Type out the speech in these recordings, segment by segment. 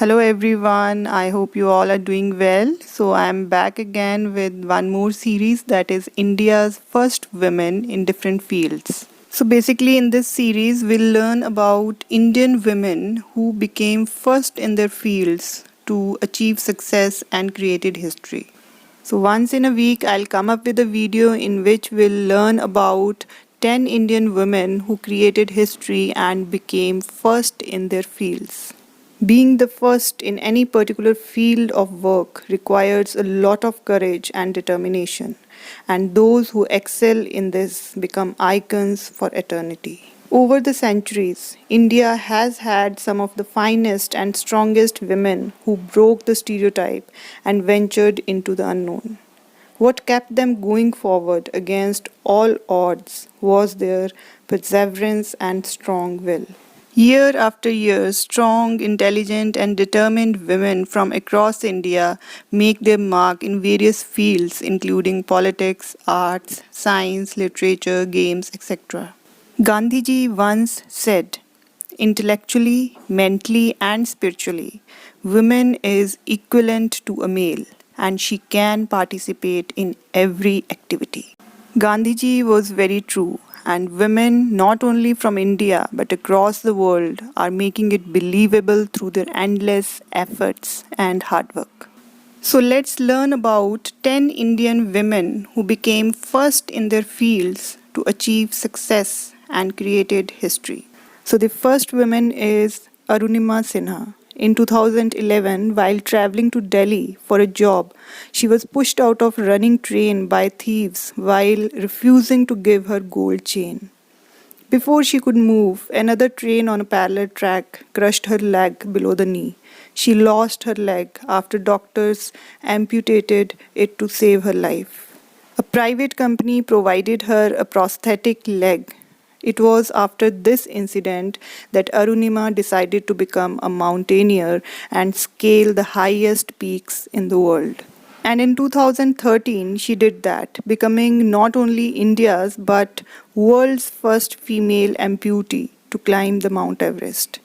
Hello everyone, I hope you all are doing well. So I'm back again with one more series that is India's first women in different fields. So basically in this series we'll learn about Indian women who became first in their fields to achieve success and created history. So once in a week I'll come up with a video in which we'll learn about 10 Indian women who created history and became first in their fields. Being the first in any particular field of work requires a lot of courage and determination, and those who excel in this become icons for eternity. Over the centuries, India has had some of the finest and strongest women who broke the stereotype and ventured into the unknown. What kept them going forward against all odds was their perseverance and strong will. Year after year, strong, intelligent, and determined women from across India make their mark in various fields, including politics, arts, science, literature, games, etc. Gandhiji once said, intellectually, mentally, and spiritually, woman is equivalent to a male and she can participate in every activity. Gandhiji was very true, and women, not only from India but across the world, are making it believable through their endless efforts and hard work. So let's learn about 10 Indian women who became first in their fields to achieve success and created history. So the first woman is Arunima Sinha. In 2011, while traveling to Delhi for a job, she was pushed out of running train by thieves while refusing to give her gold chain. Before she could move, another train on a parallel track crushed her leg below the knee. She lost her leg after doctors amputated it to save her life. A private company provided her a prosthetic leg. It was after this incident that Arunima decided to become a mountaineer and scale the highest peaks in the world. And in 2013, she did that, becoming not only India's but world's first female amputee to climb the Mount Everest.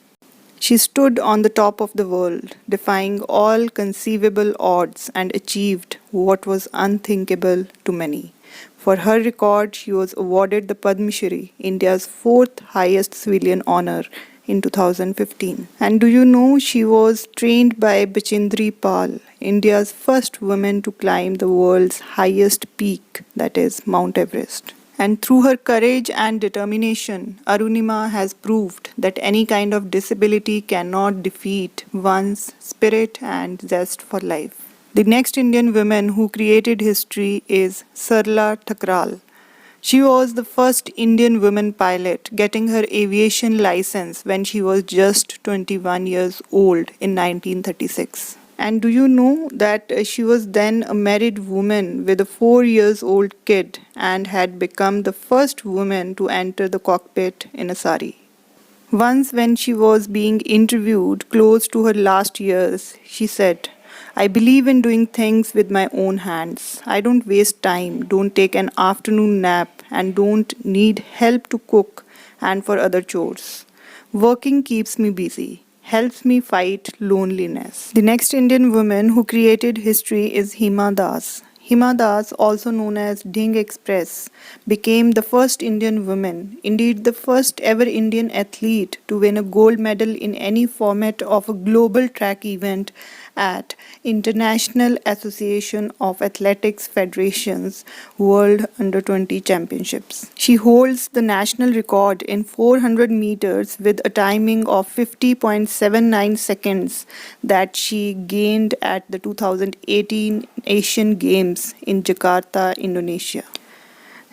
She stood on the top of the world, defying all conceivable odds, and achieved what was unthinkable to many. For her record, she was awarded the Padma Shri, India's fourth highest civilian honor, in 2015. And do you know she was trained by Bachindri Pal, India's first woman to climb the world's highest peak, that is Mount Everest. And through her courage and determination, Arunima has proved that any kind of disability cannot defeat one's spirit and zest for life. The next Indian woman who created history is Sarla Thakral. She was the first Indian woman pilot, getting her aviation license when she was just 21 years old in 1936. And do you know that she was then a married woman with a 4 years old kid and had become the first woman to enter the cockpit in a sari? Once, when she was being interviewed close to her last years, she said, I believe in doing things with my own hands. I don't waste time, don't take an afternoon nap, and don't need help to cook and for other chores. Working keeps me busy, helps me fight loneliness. The next Indian woman who created history is Hima Das. Hima Das, also known as Dhing Express, became the first Indian woman, indeed the first ever Indian athlete to win a gold medal in any format of a global track event at International Association of Athletics Federations World Under-20 Championships. She holds the national record in 400 meters with a timing of 50.79 seconds that she gained at the 2018 Asian Games in Jakarta, Indonesia.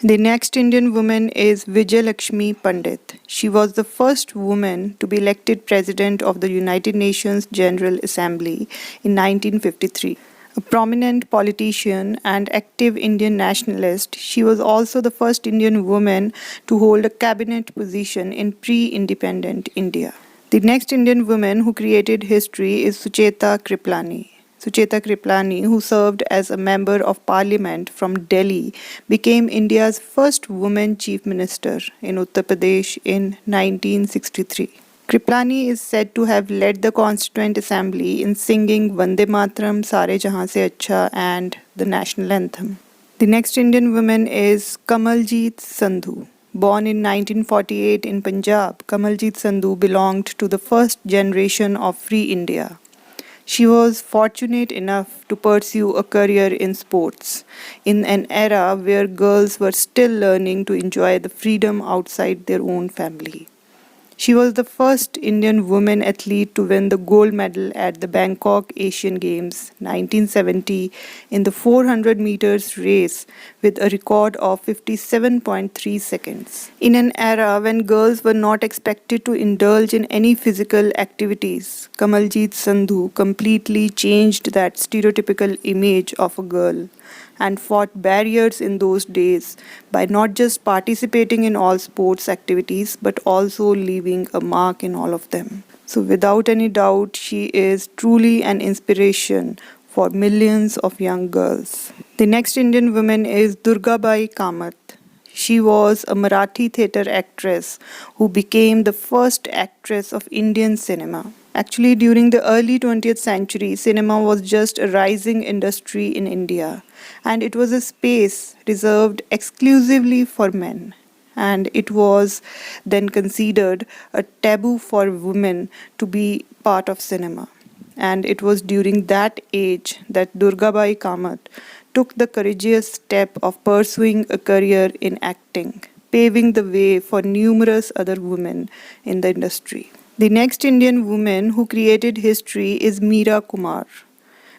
The next Indian woman is Vijayalakshmi Pandit. She was the first woman to be elected President of the United Nations General Assembly in 1953. A prominent politician and active Indian nationalist, she was also the first Indian woman to hold a cabinet position in pre-independent India. The next Indian woman who created history is Sucheta Kriplani. Sucheta Kriplani, who served as a member of parliament from Delhi, became India's first woman chief minister in Uttar Pradesh in 1963. Kripalani is said to have led the Constituent Assembly in singing Vande Mataram, Sare Jahan Se Acha and the national anthem. The next Indian woman is Kamaljeet Sandhu. Born in 1948 in Punjab, Kamaljeet Sandhu belonged to the first generation of Free India. She was fortunate enough to pursue a career in sports in an era where girls were still learning to enjoy the freedom outside their own family. She was the first Indian woman athlete to win the gold medal at the Bangkok Asian Games 1970 in the 400 meters race with a record of 57.3 seconds. In an era when girls were not expected to indulge in any physical activities, Kamaljeet Sandhu completely changed that stereotypical image of a girl and fought barriers in those days by not just participating in all sports activities but also leaving a mark in all of them. So, without any doubt, she is truly an inspiration for millions of young girls. The next Indian woman is Durgabai Kamath. She was a Marathi theatre actress who became the first actress of Indian cinema. Actually, during the early 20th century, cinema was just a rising industry in India, and it was a space reserved exclusively for men. And it was then considered a taboo for women to be part of cinema. And it was during that age that Durgabai Kamath took the courageous step of pursuing a career in acting, paving the way for numerous other women in the industry. The next Indian woman who created history is Meera Kumar.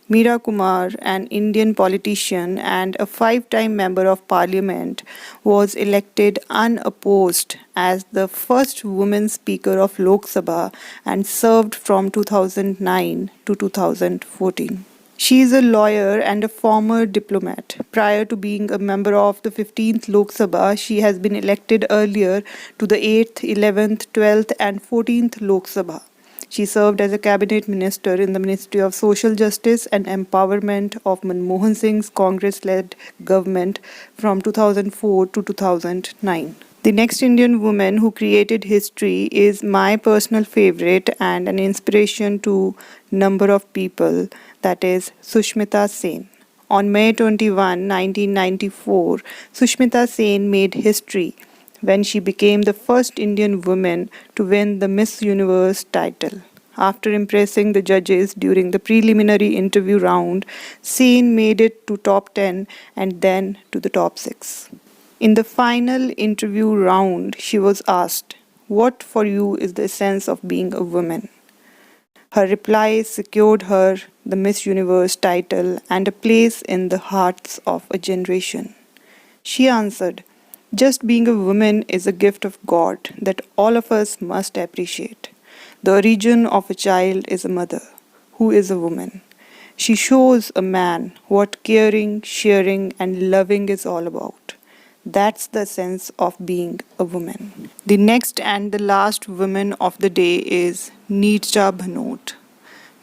Meera Kumar, an Indian politician and a 5-time member of parliament, was elected unopposed as the first woman speaker of Lok Sabha and served from 2009 to 2014. She is a lawyer and a former diplomat. Prior to being a member of the 15th Lok Sabha, she has been elected earlier to the 8th, 11th, 12th and 14th Lok Sabha. She served as a cabinet minister in the Ministry of Social Justice and Empowerment of Manmohan Singh's Congress-led government from 2004 to 2009. The next Indian woman who created history is my personal favorite and an inspiration to number of people, that is Sushmita Sen. On May 21, 1994, Sushmita Sen made history when she became the first Indian woman to win the Miss Universe title. After impressing the judges during the preliminary interview round, Sen made it to top 10 and then to the top 6. In the final interview round, she was asked, "What for you is the essence of being a woman?" Her reply secured her the Miss Universe title and a place in the hearts of a generation. She answered, "Just being a woman is a gift of God that all of us must appreciate. The origin of a child is a mother, who is a woman. She shows a man what caring, sharing, and loving is all about. That's the sense of being a woman." The next and the last woman of the day is Neerja Bhanot.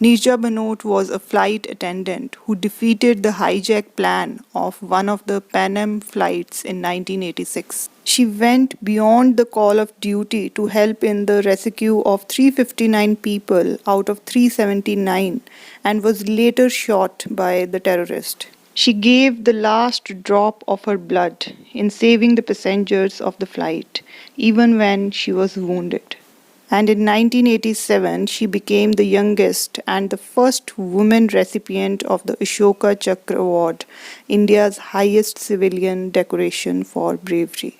Neerja Bhanot was a flight attendant who defeated the hijack plan of one of the Pan Am flights in 1986. She went beyond the call of duty to help in the rescue of 359 people out of 379 and was later shot by the terrorist. She gave the last drop of her blood in saving the passengers of the flight, even when she was wounded. And in 1987, she became the youngest and the first woman recipient of the Ashoka Chakra Award, India's highest civilian decoration for bravery.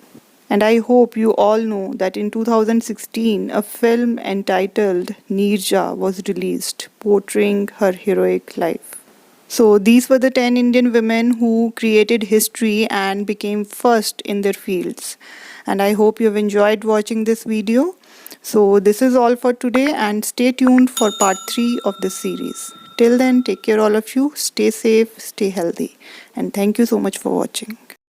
And I hope you all know that in 2016, a film entitled Neerja was released, portraying her heroic life. So these were the 10 Indian women who created history and became first in their fields. And I hope you have enjoyed watching this video. So this is all for today and stay tuned for part 3 of this series. Till then, take care all of you, stay safe, stay healthy, and thank you so much for watching.